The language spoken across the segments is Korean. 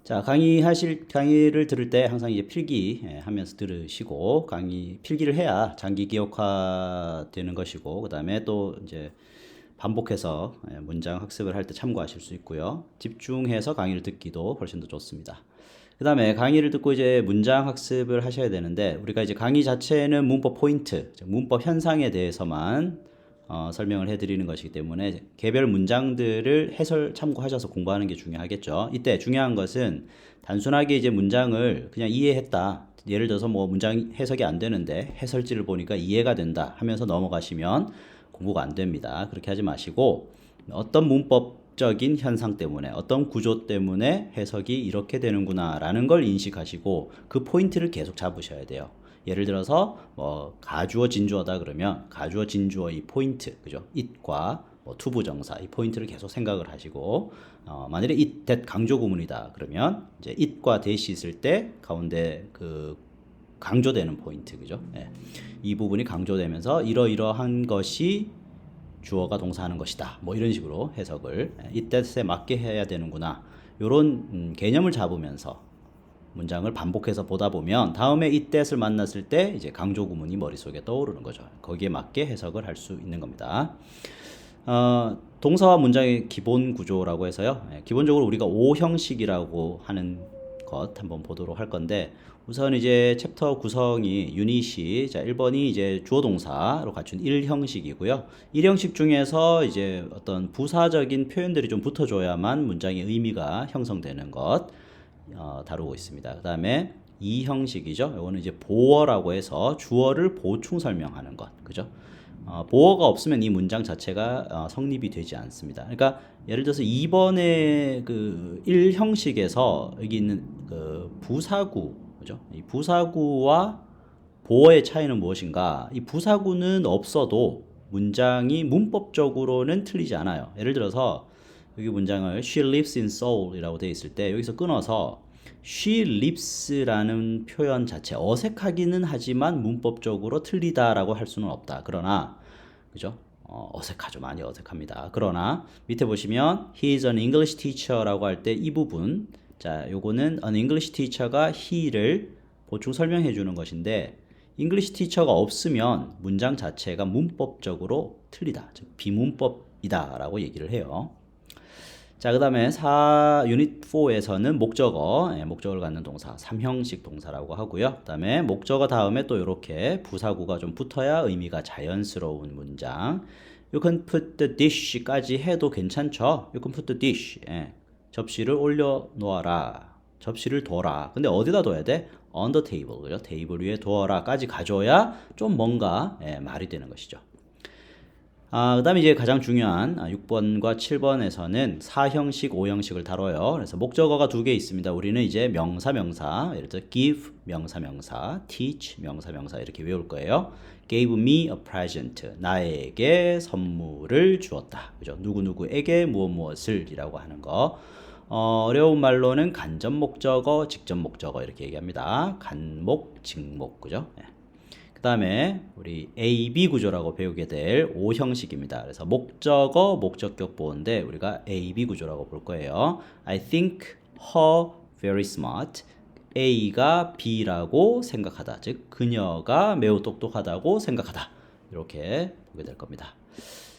자, 강의를 들을 때 항상 이제 필기 하면서 들으시고, 필기를 해야 장기 기억화 되는 것이고, 그 다음에 또 이제 반복해서 문장 학습을 할 때 참고하실 수 있고요. 집중해서 강의를 듣기도 훨씬 더 좋습니다. 그 다음에 강의를 듣고 이제 문장 학습을 하셔야 되는데, 우리가 이제 강의 자체는 문법 포인트, 문법 현상에 대해서만 설명을 해드리는 것이기 때문에 개별 문장들을 해설 참고하셔서 공부하는 게 중요하겠죠. 이때 중요한 것은 단순하게 이제 문장을 그냥 이해했다. 예를 들어서 뭐 문장 해석이 안 되는데 해설지를 보니까 이해가 된다 하면서 넘어가시면 공부가 안 됩니다. 그렇게 하지 마시고 어떤 문법적인 현상 때문에 어떤 구조 때문에 해석이 이렇게 되는구나 라는 걸 인식하시고 그 포인트를 계속 잡으셔야 돼요. 예를 들어서 뭐 가주어 진주어다 그러면 가주어 진주어 이 포인트, 그죠? it과 뭐 투부정사 이 포인트를 계속 생각을 하시고 만일에 it, that 강조 구문이다 그러면 이제 it과 that이 있을 때 가운데 그 강조되는 포인트, 그죠? 예. 이 부분이 강조되면서 이러이러한 것이 주어가 동사하는 것이다. 뭐 이런 식으로 해석을 it, that에 맞게 해야 되는구나. 이런 개념을 잡으면서 문장을 반복해서 보다 보면 다음에 it, that을 만났을 때 이제 강조 구문이 머릿속에 떠오르는 거죠. 거기에 맞게 해석을 할 수 있는 겁니다. 동사와 문장의 기본 구조라고 해서요. 기본적으로 우리가 5형식이라고 하는 것 한번 보도록 할 건데 우선 이제 챕터 구성이 유닛이 자 1번이 이제 주어 동사로 갖춘 1형식이고요. 1형식 중에서 이제 어떤 부사적인 표현들이 좀 붙어줘야만 문장의 의미가 형성되는 것 다루고 있습니다. 그 다음에 2형식이죠. 이거는 이제 보어라고 해서 주어를 보충 설명하는 것, 그죠? 보어가 없으면 이 문장 자체가 성립이 되지 않습니다. 그러니까 예를 들어서 2번의 그 1형식에서 여기 있는 그 부사구, 그죠? 이 부사구와 보어의 차이는 무엇인가? 이 부사구는 없어도 문장이 문법적으로는 틀리지 않아요. 예를 들어서 여기 문장을 She lives in Seoul이라고 되어 있을 때 여기서 끊어서 She lives라는 표현 자체 어색하기는 하지만 문법적으로 틀리다라고 할 수는 없다. 그러나 그죠? 어색하죠. 많이 어색합니다. 그러나 밑에 보시면 He is an English teacher라고 할 때 이 부분 자, 요거는 an English teacher가 he를 보충 설명해 주는 것인데 English teacher가 없으면 문장 자체가 문법적으로 틀리다. 즉 비문법이다라고 얘기를 해요. 자, 그 다음에 유닛 4에서는 목적어를 갖는 동사, 3형식 동사라고 하고요. 그 다음에 목적어 다음에 또 이렇게 부사구가 좀 붙어야 의미가 자연스러운 문장. You can put the dish까지 해도 괜찮죠? You can put the dish. 접시를 올려 놓아라. 접시를 둬라. 근데 어디다 둬야 돼? On the table. 그죠? 테이블 위에 두어라까지 가져야 좀 뭔가 말이 되는 것이죠. 그 다음에 이제 가장 중요한 6번과 7번에서는 4형식, 5형식을 다뤄요. 그래서 목적어가 두 개 있습니다. 우리는 이제 명사, 예를 들어 give, 명사, teach, 명사 이렇게 외울 거예요. gave me a present, 나에게 선물을 주었다. 그죠? 누구누구에게 무엇을 이라고 하는 거. 어려운 말로는 간접 목적어, 직접 목적어 이렇게 얘기합니다. 간목, 직목, 그죠? 그 다음에 우리 A-B 구조라고 배우게 될 5형식입니다. 그래서 목적어, 목적격 보호인데 우리가 A-B 구조라고 볼 거예요. I think her very smart. A가 B라고 생각하다. 즉 그녀가 매우 똑똑하다고 생각하다. 이렇게 보게 될 겁니다.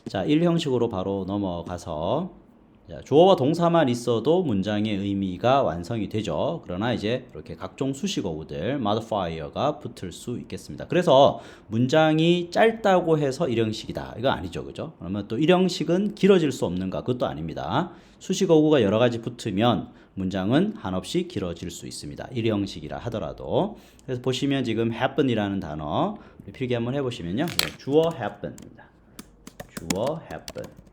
자, 1형식으로 바로 넘어가서 자, 주어와 동사만 있어도 문장의 의미가 완성이 되죠. 그러나 이제 이렇게 각종 수식어구들, modifier가 붙을 수 있겠습니다. 그래서 문장이 짧다고 해서 1형식이다. 이거 아니죠. 그죠? 그러면 또 1형식은 길어질 수 없는가? 그것도 아닙니다. 수식어구가 여러 가지 붙으면 문장은 한없이 길어질 수 있습니다. 1형식이라 하더라도. 그래서 보시면 지금 happen이라는 단어 필기 한번 해보시면요. 주어 happen입니다. 주어 happen.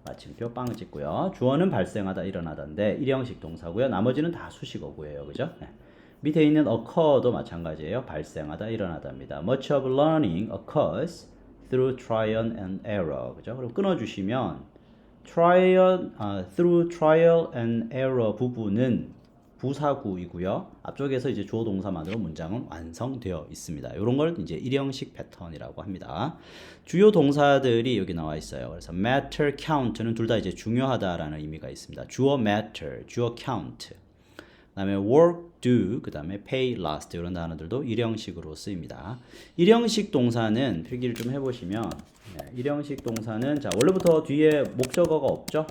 마침표 빵 찍고요. 주어는 발생하다, 일어나다인데 1형식 동사고요. 나머지는 다 수식어고예요. 그죠? 네. 밑에 있는 occur도 마찬가지예요. 발생하다, 일어나다입니다. Much of learning occurs through trial and error. 그죠? 그럼 끊어주시면 through trial and error 부분은 부사구이고요. 앞쪽에서 이제 주어 동사만으로 문장은 완성되어 있습니다. 이런 걸 이제 1형식 패턴이라고 합니다. 주요 동사들이 여기 나와 있어요. 그래서 matter, count는 둘 다 이제 중요하다라는 의미가 있습니다. 주어 matter, 주어 count. 그다음에 work, do, 그다음에 pay, last 이런 단어들도 일형식으로 쓰입니다. 일형식 동사는 필기를 좀 해보시면 일형식 동사는 자 원래부터 뒤에 목적어가 없죠.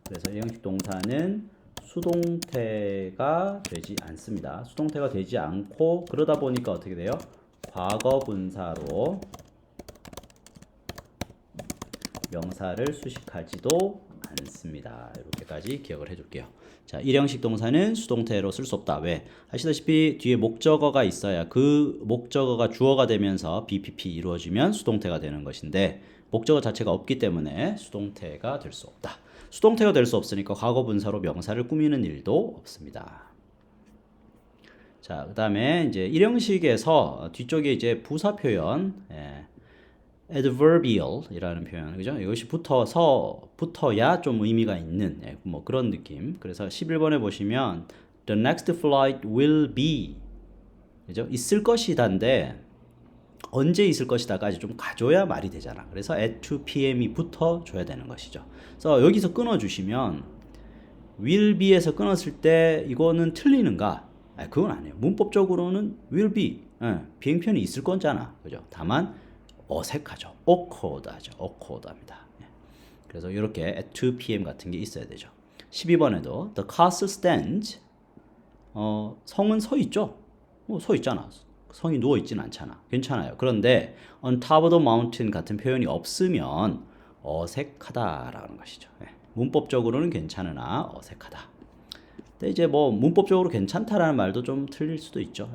그래서 일형식 동사는 수동태가 되지 않습니다. 수동태가 되지 않고 그러다 보니까 어떻게 돼요? 과거 분사로 명사를 수식하지도 않습니다. 이렇게까지 기억을 해둘게요. 자, 일형식 동사는 수동태로 쓸 수 없다. 왜? 아시다시피 뒤에 목적어가 있어야 그 목적어가 주어가 되면서 BPP 이루어지면 수동태가 되는 것인데 목적어 자체가 없기 때문에 수동태가 될 수 없다. 수동태가 될 수 없으니까 과거 분사로 명사를 꾸미는 일도 없습니다. 자, 그다음에 이제 일형식에서 뒤쪽에 이제 부사 표현 adverbial이라는 표현, 그죠? 이것이 붙어야 좀 의미가 있는 뭐 그런 느낌. 그래서 11번에 보시면 the next flight will be, 그죠? 있을 것이다인데 언제 있을 것이다까지 좀 가줘야 말이 되잖아. 그래서 at 2 p.m.이 붙어줘야 되는 것이죠. 그래서 여기서 끊어주시면 will be에서 끊었을 때 이거는 틀리는가? 그건 아니에요. 문법적으로는 will be, 비행편이 있을 거잖아, 그죠? 다만 어색하죠. awkward하죠. awkward합니다. 그래서 이렇게 at 2 p.m. 같은 게 있어야 되죠. 12번에도 the cast stands, 성은 서 있죠. 서 있잖아. 성이 누워 있지는 않잖아. 괜찮아요. 그런데 on top of the mountain 같은 표현이 없으면 어색하다라는 것이죠. 문법적으로는 괜찮으나 어색하다. 근데 이제 뭐 문법적으로 괜찮다라는 말도 좀 틀릴 수도 있죠.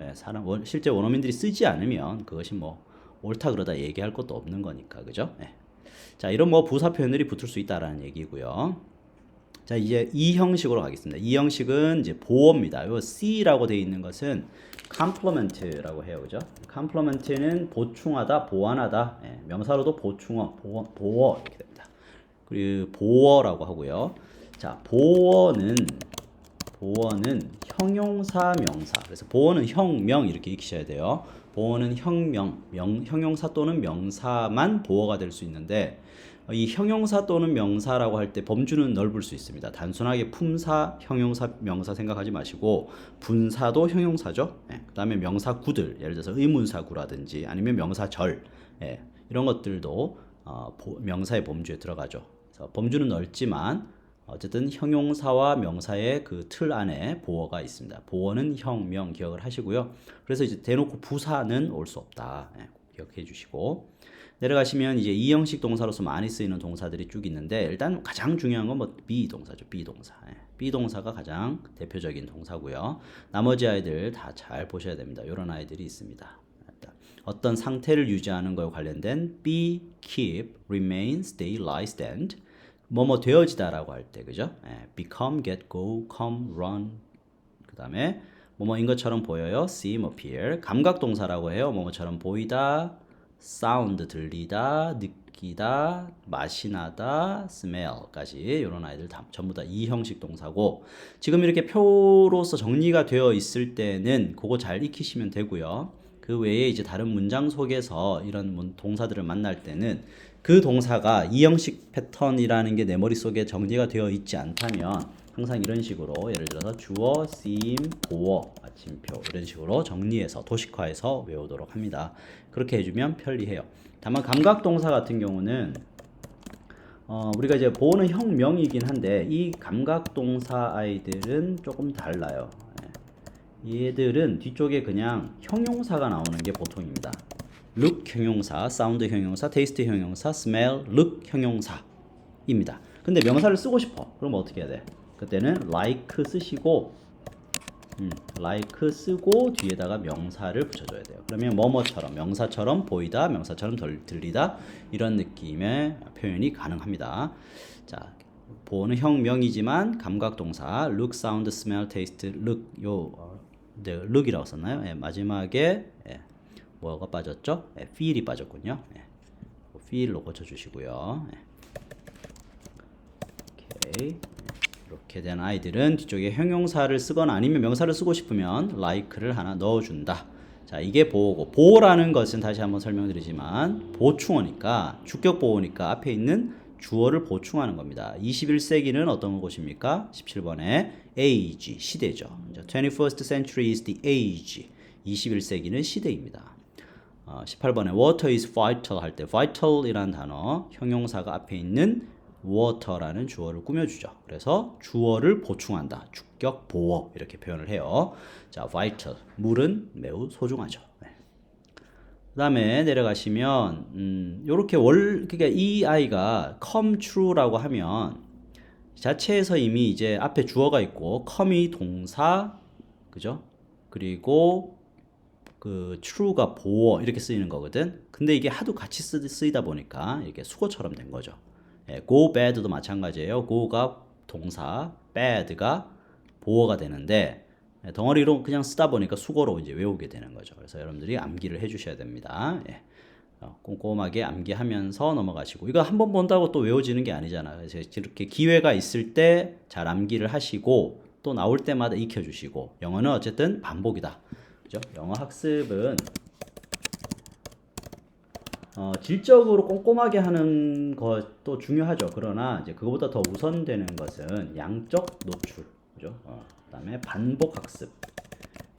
실제 원어민들이 쓰지 않으면 그것이 뭐 옳다 그러다 얘기할 것도 없는 거니까, 그죠? 자, 이런 뭐 부사 표현들이 붙을 수 있다라는 얘기고요. 자, 이제 이 형식으로 가겠습니다. 이 형식은 이제 보어입니다. 요 C라고 되어 있는 것은 complement라고 해요, 그죠? complement는 보충하다, 보완하다, 명사로도 보충어, 보어 이렇게 됩니다. 그리고 보어라고 하고요. 자, 보어는 형용사, 명사. 그래서 보어는 형, 명 이렇게 익히셔야 돼요. 보어는 형용사 또는 명사만 보어가 될 수 있는데 이 형용사 또는 명사라고 할 때 범주는 넓을 수 있습니다. 단순하게 품사, 형용사, 명사 생각하지 마시고 분사도 형용사죠. 그 다음에 명사구들, 예를 들어서 의문사구라든지 아니면 명사절, 이런 것들도 명사의 범주에 들어가죠. 그래서 범주는 넓지만 어쨌든 형용사와 명사의 그 틀 안에 보어가 있습니다. 보어는 형, 명 기억을 하시고요. 그래서 이제 대놓고 부사는 올 수 없다. 기억해 주시고 내려가시면 이제 이 형식 동사로서 많이 쓰이는 동사들이 쭉 있는데 일단 가장 중요한 건 뭐 be 동사죠. be 동사. be 동사가 가장 대표적인 동사고요. 나머지 아이들 다 잘 보셔야 됩니다. 이런 아이들이 있습니다. 어떤 상태를 유지하는 거에 관련된 be, keep, remain, stay, lie, stand. 뭐뭐 되어지다라고 할 때, 그죠? become, get, go, come, run. 그 다음에 뭐뭐인 것처럼 보여요. seem, appear. 감각 동사라고 해요. 뭐뭐처럼 보이다, sound 들리다, 느끼다, 맛이 나다, smell까지 이런 아이들 다 전부 다 이 형식 동사고 지금 이렇게 표로서 정리가 되어 있을 때는 그거 잘 익히시면 되고요. 그 외에 이제 다른 문장 속에서 이런 동사들을 만날 때는 그 동사가 이 형식 패턴이라는 게 내 머릿속에 정리가 되어 있지 않다면 항상 이런 식으로 예를 들어서 주어, 쓰임, 보어, 마침표 이런 식으로 정리해서 도식화해서 외우도록 합니다. 그렇게 해주면 편리해요. 다만 감각동사 같은 경우는 우리가 이제 보어는 형명이긴 한데 이 감각동사 아이들은 조금 달라요. 얘들은 뒤쪽에 그냥 형용사가 나오는 게 보통입니다. look 형용사, sound 형용사, taste 형용사, smell, look 형용사입니다. 근데 명사를 쓰고 싶어. 그럼 어떻게 해야 돼? 그때는 like 쓰시고 like 쓰고 뒤에다가 명사를 붙여줘야 돼요. 그러면 뭐뭐처럼, 명사처럼 보이다, 명사처럼 들리다 이런 느낌의 표현이 가능합니다. 자, 보어는 형명이지만 감각동사 look, sound, smell, taste, look look이라고 썼나요? 마지막에 뭐가 빠졌죠? feel이 빠졌군요. feel로 고쳐주시고요. 오케이. 이렇게 된 아이들은 뒤쪽에 형용사를 쓰거나 아니면 명사를 쓰고 싶으면 like를 하나 넣어준다. 자, 이게 보어고 보어라는 것은 다시 한번 설명드리지만 보충어니까 주격 보어니까 앞에 있는 주어를 보충하는 겁니다. 21세기는 어떤 곳입니까? 17번에 age, 시대죠. 21st century is the age. 21세기는 시대입니다. 18번에 water is vital 할 때 vital이라는 단어 형용사가 앞에 있는 water라는 주어를 꾸며주죠. 그래서 주어를 보충한다. 주격 보어 이렇게 표현을 해요. 자, vital 물은 매우 소중하죠. 네. 그 다음에 내려가시면 요렇게 그러니까 이 아이가 come true라고 하면 자체에서 이미 이제 앞에 주어가 있고 come이 동사 그죠? 그리고 그 true가 보어 이렇게 쓰이는 거거든. 근데 이게 하도 같이 쓰이다 보니까 이게 수거처럼 된 거죠. go bad도 마찬가지예요. go가 동사, bad가 보어가 되는데 덩어리로 그냥 쓰다 보니까 수거로 이제 외우게 되는 거죠. 그래서 여러분들이 암기를 해주셔야 됩니다. 꼼꼼하게 암기하면서 넘어가시고 이거 한 번 본다고 또 외워지는 게 아니잖아요. 그래서 이렇게 기회가 있을 때 잘 암기를 하시고 또 나올 때마다 익혀주시고 영어는 어쨌든 반복이다. 그죠? 영어 학습은 질적으로 꼼꼼하게 하는 것도 중요하죠. 그러나 이제 그거보다 더 우선되는 것은 양적 노출, 그죠? 그다음에 반복 학습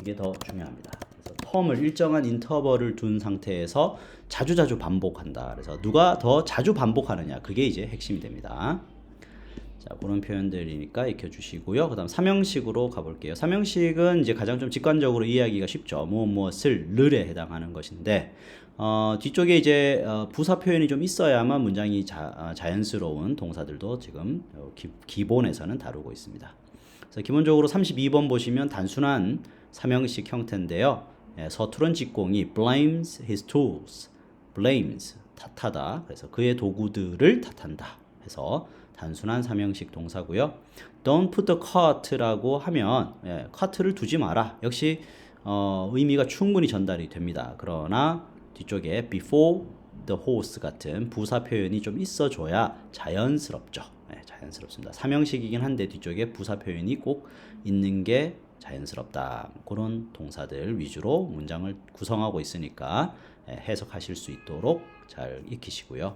이게 더 중요합니다. 그래서 텀을 일정한 인터벌을 둔 상태에서 자주자주 반복한다. 그래서 누가 더 자주 반복하느냐 그게 이제 핵심이 됩니다. 자, 그런 표현들이니까 익혀주시고요. 그 다음 삼형식으로 가볼게요. 삼형식은 이제 가장 좀 직관적으로 이해하기가 쉽죠. 무엇을 를에 해당하는 것인데, 뒤쪽에 이제 부사 표현이 좀 있어야만 문장이 자연스러운 동사들도 지금 기본에서는 다루고 있습니다. 그래서 기본적으로 32번 보시면 단순한 삼형식 형태인데요. 서투른 직공이 blames his tools, blames 탓하다. 그래서 그의 도구들을 탓한다. 해서 단순한 삼형식 동사고요. Don't put the cart라고 하면 cart를 두지 마라. 역시 의미가 충분히 전달이 됩니다. 그러나 뒤쪽에 before the horse 같은 부사 표현이 좀 있어줘야 자연스럽죠. 자연스럽습니다. 삼형식이긴 한데 뒤쪽에 부사 표현이 꼭 있는 게 자연스럽다. 그런 동사들 위주로 문장을 구성하고 있으니까 해석하실 수 있도록 잘 익히시고요.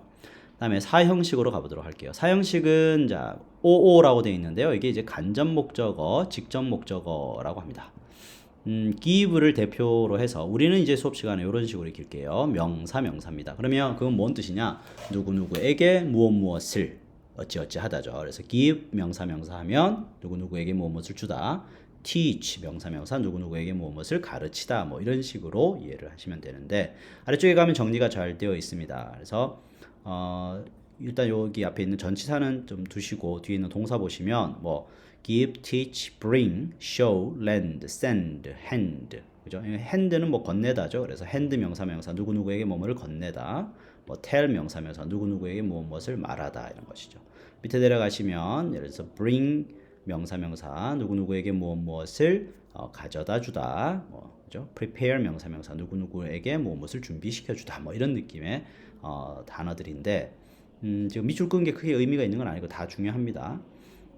다음에 사형식으로 가보도록 할게요. 사형식은 자 OO라고 되어 있는데요. 이게 이제 간접 목적어, 직접 목적어라고 합니다. give를 대표로 해서 우리는 이제 수업 시간에 이런 식으로 익힐게요. 명사입니다. 그러면 그건 뭔 뜻이냐? 누구누구에게 무엇을 어찌어찌 하다죠. 그래서 give 명사 하면 누구누구에게 무엇을 주다. teach 명사 누구누구에게 무엇을 가르치다. 뭐 이런 식으로 이해를 하시면 되는데 아래쪽에 가면 정리가 잘 되어 있습니다. 그래서 일단 여기 앞에 있는 전치사는 좀 두시고 뒤에 있는 동사 보시면 뭐 give, teach, bring, show, lend, send, hand 그죠? hand는 뭐 건네다죠. 그래서 hand 명사 누구누구에게 뭐뭐를 건네다. 뭐 tell 명사 누구누구에게 무엇을 말하다 이런 것이죠. 밑에 내려가시면 예를 들어서 bring 명사 누구누구에게 무엇을 가져다 주다. 뭐 그죠? prepare 명사 누구누구에게 무엇을 준비시켜 주다. 뭐 이런 느낌의 단어들인데 지금 밑줄 끄는 게 크게 의미가 있는 건 아니고 다 중요합니다.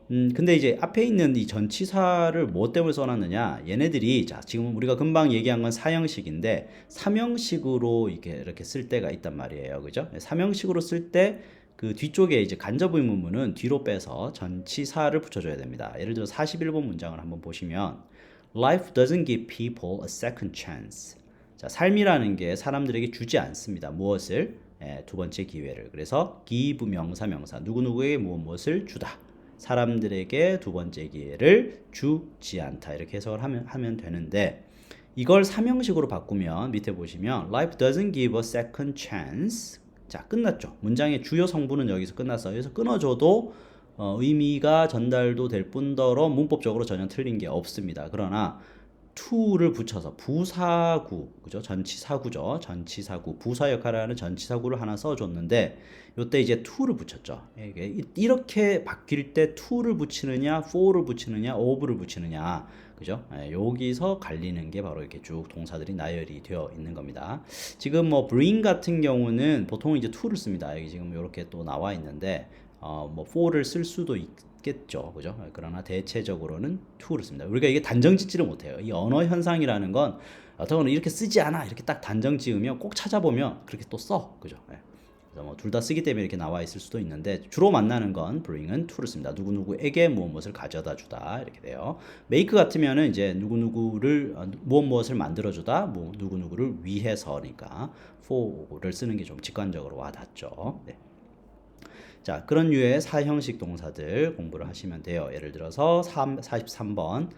근데 이제 앞에 있는 이 전치사를 뭐 때문에 써놨느냐? 얘네들이 자 지금 우리가 금방 얘기한 건 사형식인데 삼형식으로 이렇게 쓸 때가 있단 말이에요, 그죠? 삼형식으로 쓸 때 그 뒤쪽에 이제 간접 의문문은 뒤로 빼서 전치사를 붙여줘야 됩니다. 예를 들어 41번 문장을 한번 보시면 Life doesn't give people a second chance. 자, 삶이라는 게 사람들에게 주지 않습니다. 무엇을? 두 번째 기회를. 그래서 give 명사 누구누구에게 무엇을 주다. 사람들에게 두 번째 기회를 주지 않다. 이렇게 해석을 하면 되는데 이걸 삼형식으로 바꾸면 밑에 보시면 Life doesn't give a second chance. 자, 끝났죠. 문장의 주요 성분은 여기서 끝났어요. 그래서 끊어줘도 의미가 전달도 될 뿐더러 문법적으로 전혀 틀린 게 없습니다. 그러나 to를 붙여서 부사구, 그죠? 전치사구죠. 전치사구, 부사 역할을 하는 전치사구를 하나 써줬는데 요때 이제 to를 붙였죠. 이렇게 바뀔 때 to를 붙이느냐, for를 붙이느냐, of를 붙이느냐, 그죠? 여기서 갈리는 게 바로 이렇게 쭉 동사들이 나열이 되어 있는 겁니다. 지금 뭐 bring 같은 경우는 보통 이제 to를 씁니다. 여기 지금 이렇게 또 나와 있는데 뭐 for를 쓸 수도 있겠죠, 그죠? 그러나 대체적으로는 to를 씁니다. 우리가 이게 단정 짓지를 못해요. 이 언어 현상이라는 건 어떤 이렇게 쓰지 않아 이렇게 딱 단정 지으면 꼭 찾아보면 그렇게 또 써, 그죠? 그래서 뭐 둘 다 쓰기 때문에 이렇게 나와 있을 수도 있는데 주로 만나는 건 bring은 to를 씁니다. 누구누구에게 무엇을 가져다 주다 이렇게 돼요. make 같으면은 이제 누구누구를 무엇을 만들어 주다, 뭐 누구누구를 위해서니까 for를 쓰는 게 좀 직관적으로 와 닿죠. 네. 자, 그런 류의 사형식 동사들 공부를 하시면 돼요. 예를 들어서 43번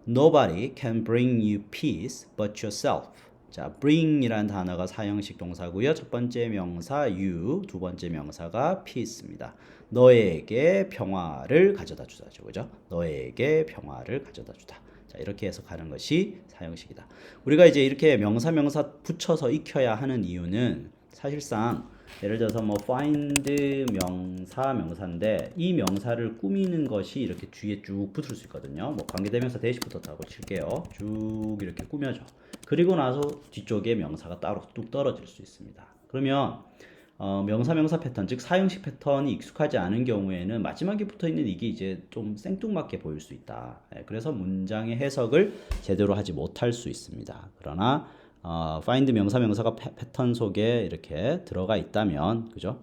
Nobody can bring you peace but yourself. 자, bring이라는 단어가 사형식 동사고요. 첫 번째 명사 you, 두 번째 명사가 peace입니다. 너에게 평화를 가져다 주다죠. 그죠? 너에게 평화를 가져다 주다. 자, 이렇게 해석하는 것이 사형식이다. 우리가 이제 이렇게 명사 붙여서 익혀야 하는 이유는 사실상 예를 들어서 뭐 find 명사인데 이 명사를 꾸미는 것이 이렇게 뒤에 쭉 붙을 수 있거든요. 뭐 관계대명사 대시 붙었다고 칠게요. 쭉 이렇게 꾸며줘. 그리고 나서 뒤쪽에 명사가 따로 뚝 떨어질 수 있습니다. 그러면 명사 패턴, 즉 사형식 패턴이 익숙하지 않은 경우에는 마지막에 붙어 있는 이게 이제 좀 생뚱맞게 보일 수 있다. 그래서 문장의 해석을 제대로 하지 못할 수 있습니다. 그러나 find 명사가 패턴 속에 이렇게 들어가 있다면, 그죠?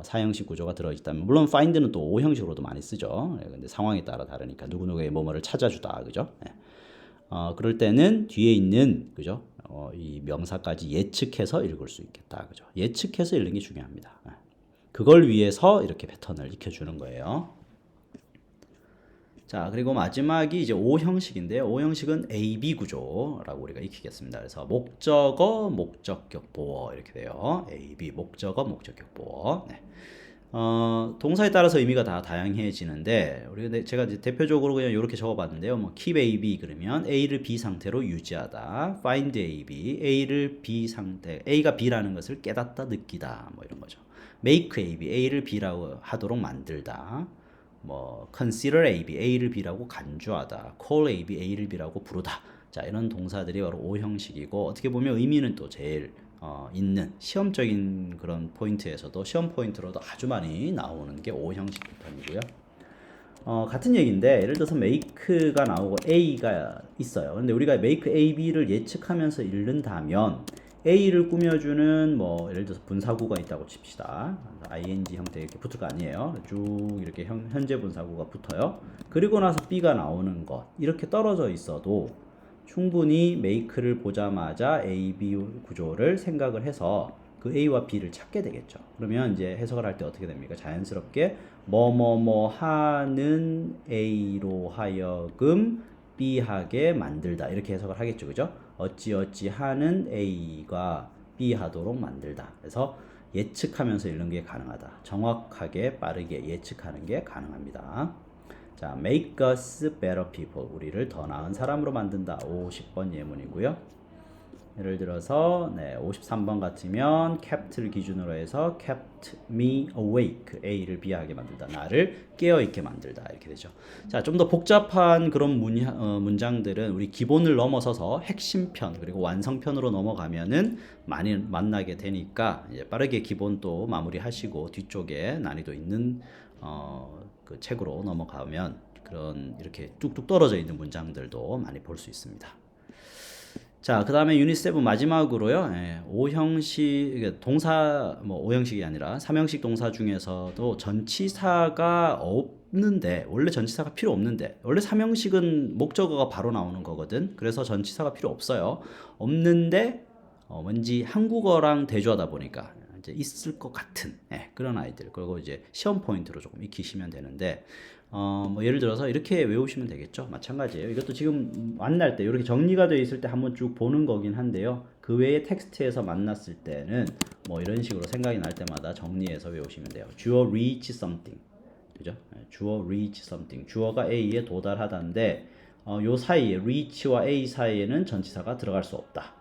사형식 구조가 들어있다면, 물론 find는 또 오형식으로도 많이 쓰죠. 근데 상황에 따라 다르니까 누구누구의 뭐뭐를 찾아주다, 그죠? 그럴 때는 뒤에 있는, 그죠? 이 명사까지 예측해서 읽을 수 있겠다, 그죠? 예측해서 읽는 게 중요합니다. 그걸 위해서 이렇게 패턴을 익혀주는 거예요. 자, 그리고 마지막이 이제 O형식인데요. O형식은 AB 구조라고 우리가 익히겠습니다. 그래서 목적어, 목적격, 보어 이렇게 돼요. AB, 목적어, 목적격, 보어. 네. 동사에 따라서 의미가 다 다양해지는데 제가 이제 대표적으로 그냥 이렇게 적어봤는데요. 뭐 keep AB 그러면 A를 B 상태로 유지하다. find AB, A를 B 상태, A가 B라는 것을 깨닫다, 느끼다, 뭐 이런 거죠. make AB, A를 B라고 하도록 만들다. 뭐 consider AB, A를 B라고 간주하다, call AB, A를 B라고 부르다. 자, 이런 동사들이 바로 O형식이고 어떻게 보면 의미는 또 제일 있는 시험적인 그런 포인트에서도 시험 포인트로도 아주 많이 나오는 게 O형식 패턴이고요. 같은 얘기인데 예를 들어서 make가 나오고 A가 있어요. 근데 우리가 make A, B를 예측하면서 읽는다면 A를 꾸며주는 뭐 예를 들어서 분사구가 있다고 칩시다. ing 형태 이렇게 붙을 거 아니에요. 쭉 이렇게 현재 분사구가 붙어요. 그리고 나서 B가 나오는 것 이렇게 떨어져 있어도 충분히 make를 보자마자 A, B 구조를 생각을 해서 그 A와 B를 찾게 되겠죠. 그러면 이제 해석을 할 때 어떻게 됩니까? 자연스럽게 뭐뭐뭐 하는 A로 하여금 B하게 만들다 이렇게 해석을 하겠죠. 그죠? 어찌어찌 하는 A가 B 하도록 만들다. 그래서 예측하면서 읽는 게 가능하다. 정확하게 빠르게 예측하는 게 가능합니다. 자, make us better people. 우리를 더 나은 사람으로 만든다. 50번 예문이고요. 예를 들어서 53번 같으면 kept를 기준으로 해서 kept me awake, A를 B하게 만들다, 나를 깨어있게 만들다 이렇게 되죠. 자, 좀 더 복잡한 그런 문장들은 우리 기본을 넘어서서 핵심편 그리고 완성편으로 넘어가면은 많이 만나게 되니까 이제 빠르게 기본 또 마무리하시고 뒤쪽에 난이도 있는 그 책으로 넘어가면 그런 이렇게 뚝뚝 떨어져 있는 문장들도 많이 볼 수 있습니다. 자, 그 다음에 유닛 7 마지막으로요. O형식, 동사, 뭐 O형식이 아니라 3형식 동사 중에서도 전치사가 없는데, 원래 전치사가 필요 없는데, 원래 3형식은 목적어가 바로 나오는 거거든. 그래서 전치사가 필요 없어요. 없는데, 왠지 한국어랑 대조하다 보니까 이제 있을 것 같은 그런 아이들. 그리고 이제 시험 포인트로 조금 익히시면 되는데, 뭐 예를 들어서 이렇게 외우시면 되겠죠. 마찬가지예요. 이것도 지금 만날 때 이렇게 정리가 되어 있을 때 한번 쭉 보는 거긴 한데요. 그 외에 텍스트에서 만났을 때는 뭐 이런 식으로 생각이 날 때마다 정리해서 외우시면 돼요. 주어 reach something, 그죠? 주어 reach something. 주어가 A에 도달하다인데 요 사이에 reach와 A 사이에는 전치사가 들어갈 수 없다.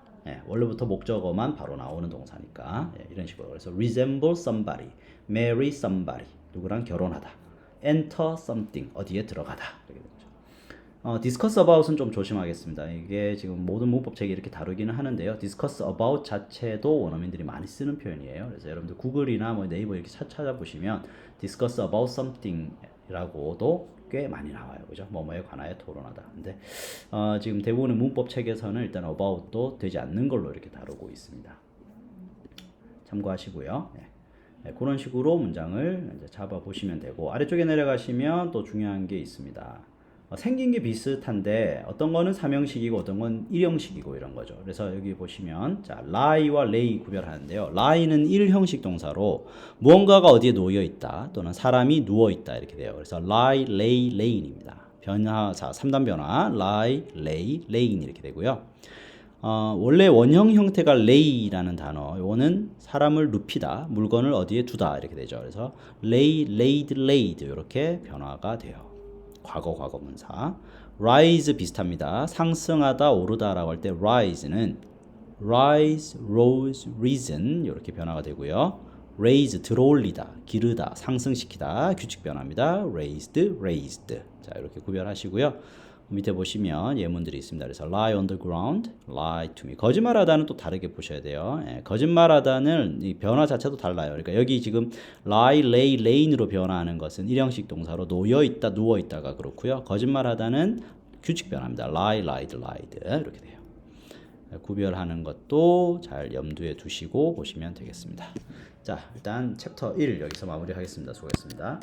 원래부터 목적어만 바로 나오는 동사니까 이런 식으로. 그래서 resemble somebody, marry somebody, 누구랑 결혼하다. enter something, 어디에 들어가다. 이렇게 되죠. discuss about은 좀 조심하겠습니다. 이게 지금 모든 문법책이 이렇게 다루기는 하는데요. discuss about 자체도 원어민들이 많이 쓰는 표현이에요. 그래서 여러분들 구글이나 뭐 네이버 이렇게 찾아보시면 discuss about something 라고도 꽤 많이 나와요. 그죠? 뭐뭐에 관하여 토론하다. 근데 지금 대부분의 문법책에서는 일단 about도 되지 않는 걸로 이렇게 다루고 있습니다. 참고하시고요. 그런 식으로 문장을 이제 잡아 보시면 되고, 아래쪽에 내려가시면 또 중요한 게 있습니다. 생긴 게 비슷한데 어떤 거는 삼형식이고 어떤 건 일형식이고 이런 거죠. 그래서 여기 보시면 자, lie와 lay 구별하는데요. lie는 일형식 동사로 무언가가 어디에 놓여 있다 또는 사람이 누워 있다 이렇게 돼요. 그래서 lie, lay, lay인입니다. 변화사 3단 변화 lie, lay, lay인 이렇게 되고요. 원래 원형 형태가 lay라는 단어, 이거는 사람을 눕히다, 물건을 어디에 두다 이렇게 되죠. 그래서 lay, laid, laid 이렇게 변화가 돼요. 과거 과거문사. rise 비슷합니다. 상승하다, 오르다라고 할 때 rise는 rise, rose, risen 이렇게 변화가 되고요. raise 들어올리다, 기르다, 상승시키다 규칙 변화입니다. raised, raised. 자, 이렇게 구별하시고요. 밑에 보시면 예문들이 있습니다. 그래서 lie on the ground, lie to me. 거짓말하다는 또 다르게 보셔야 돼요. 거짓말하다는 이 변화 자체도 달라요. 그러니까 여기 지금 lie, lay, lay인으로 변화하는 것은 일형식 동사로 놓여 있다, 누워 있다가 그렇고요. 거짓말하다는 규칙 변화입니다. lie, lied, lied 이렇게 돼요. 구별하는 것도 잘 염두에 두시고 보시면 되겠습니다. 자, 일단 챕터 1 여기서 마무리하겠습니다. 수고했습니다.